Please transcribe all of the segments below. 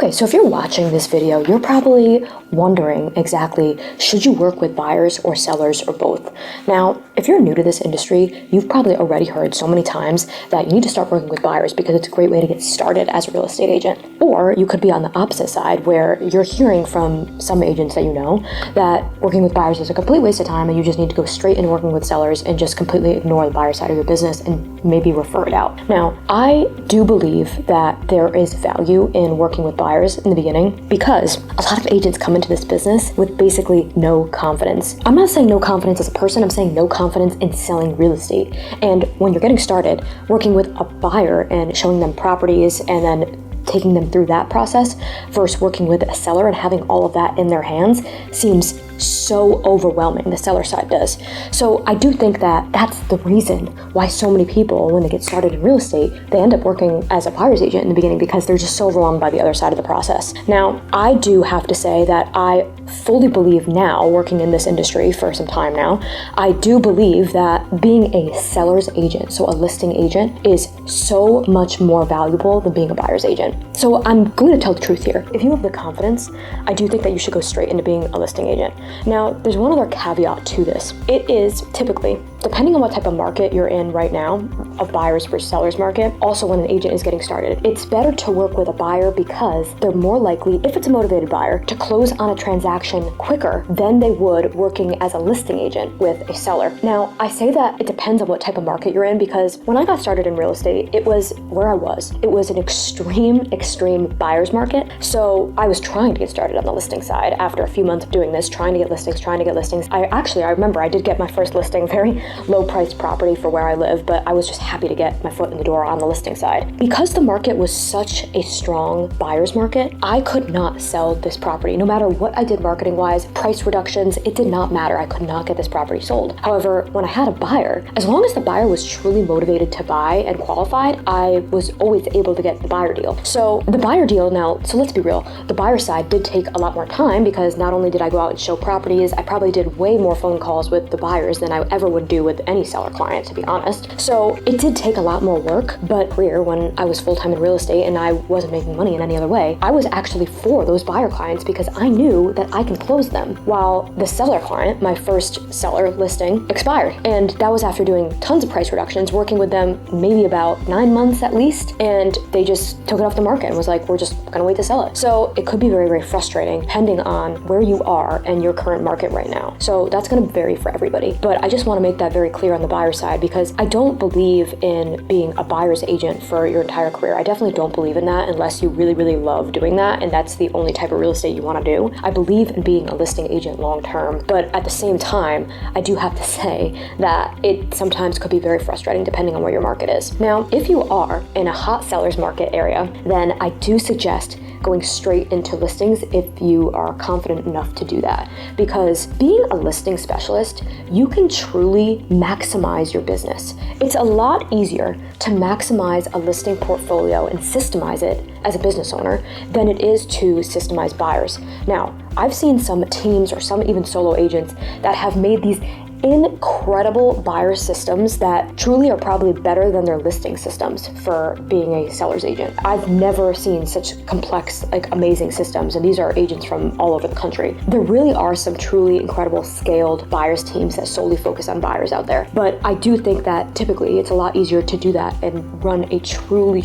Okay, so if you're watching this video, you're probably wondering exactly, should you work with buyers or sellers or both? Now, if you're new to this industry, you've probably already heard so many times that you need to start working with buyers because it's a great way to get started as a real estate agent. Or you could be on the opposite side where you're hearing from some agents that you know that working with buyers is a complete waste of time and you just need to go straight into working with sellers and just completely ignore the buyer side of your business and maybe refer it out. Now, I do believe that there is value in working with buyers in the beginning because a lot of agents come into this business with basically no confidence. I'm not saying no confidence as a person, I'm saying no confidence in selling real estate. And when you're getting started, working with a buyer and showing them properties and then taking them through that process versus working with a seller and having all of that in their hands seems so overwhelming. The seller side does. So I do think that that's the reason why so many people, when they get started in real estate, they end up working as a buyer's agent in the beginning because they're just so overwhelmed by the other side of the process. Now, I do have to say that I fully believe now, working in this industry for some time now, I do believe that being a seller's agent, so a listing agent, is so much more valuable than being a buyer's agent. So I'm going to tell the truth here. If you have the confidence, I do think that you should go straight into being a listing agent. Now, there's one other caveat to this. It is typically, depending on what type of market you're in right now, a buyer's versus seller's market, also when an agent is getting started, it's better to work with a buyer because they're more likely, if it's a motivated buyer, to close on a transaction quicker than they would working as a listing agent with a seller. Now, I say that it depends on what type of market you're in because when I got started in real estate, it was where I was. It was an extreme buyer's market. So I was trying to get started on the listing side after a few months of doing this, trying to get listings. I remember I did get my first listing, very low priced property for where I live, but I was just happy to get my foot in the door on the listing side. Because the market was such a strong buyer's market, I could not sell this property. No matter what I did marketing wise, price reductions, it did not matter. I could not get this property sold. However, when I had a buyer, as long as the buyer was truly motivated to buy and qualified, I was always able to get the buyer deal. So the buyer deal now, so let's be real, the buyer side did take a lot more time because not only did I go out and show properties, I probably did way more phone calls with the buyers than I ever would do with any seller client, to be honest. So it did take a lot more work, but career when I was full-time in real estate and I wasn't making money in any other way, I was actually for those buyer clients because I knew that I can close them. While the seller client, my first seller listing, expired. And that was after doing tons of price reductions, working with them maybe about 9 months at least, and they just took it off the market and was like, we're just gonna wait to sell it. So it could be very, very frustrating depending on where you are and your current market right now. So that's gonna vary for everybody. But I just wanna make that very clear on the buyer side because I don't believe in being a buyer's agent for your entire career. I definitely don't believe in that unless you really, really love doing that and that's the only type of real estate you wanna do. I believe in being a listing agent long term, but at the same time, I do have to say that it sometimes could be very frustrating depending on where your market is. Now, if you are in a hot seller's market area, then I do suggest going straight into listings if you are confident enough to do that. Because being a listing specialist, you can truly maximize your business. It's a lot easier to maximize a listing portfolio and systemize it as a business owner than it is to systemize buyers. Now, I've seen some teams or some even solo agents that have made these incredible buyer systems that truly are probably better than their listing systems for being a seller's agent. I've never seen such complex, amazing systems, and these are agents from all over the country. There really are some truly incredible scaled buyers teams that solely focus on buyers out there. But I do think that typically it's a lot easier to do that and run a truly,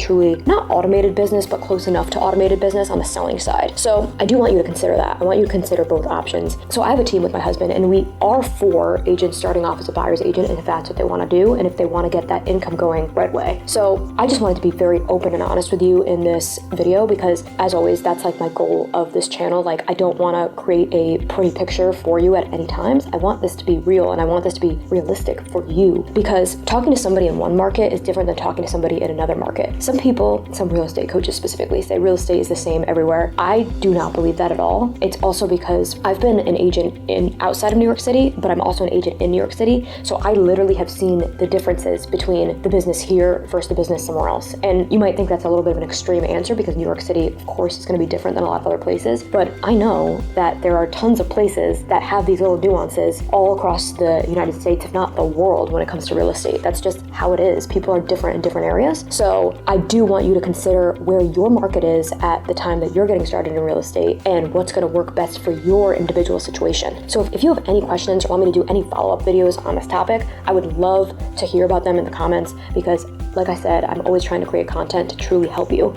not automated business, but close enough to automated business on the selling side. So I do want you to consider that. I want you to consider both options. So I have a team with my husband, and we are for agents starting off as a buyer's agent and if that's what they want to do and if they want to get that income going right away. So I just wanted to be very open and honest with you in this video because as always, that's my goal of this channel. I don't want to create a pretty picture for you at any times. I want this to be real and I want this to be realistic for you because talking to somebody in one market is different than talking to somebody in another market. Some people, some real estate coaches specifically, say real estate is the same everywhere. I do not believe that at all. It's also because I've been an agent outside of New York City, but I'm also an agent in New York City. So I literally have seen the differences between the business here versus the business somewhere else. And you might think that's a little bit of an extreme answer because New York City, of course, is going to be different than a lot of other places. But I know that there are tons of places that have these little nuances all across the United States, if not the world, when it comes to real estate. That's just how it is. People are different in different areas. So I do want you to consider where your market is at the time that you're getting started in real estate and what's going to work best for your individual situation. So if you have any questions or want me to do any follow-up videos on this topic, I would love to hear about them in the comments because, like I said, I'm always trying to create content to truly help you.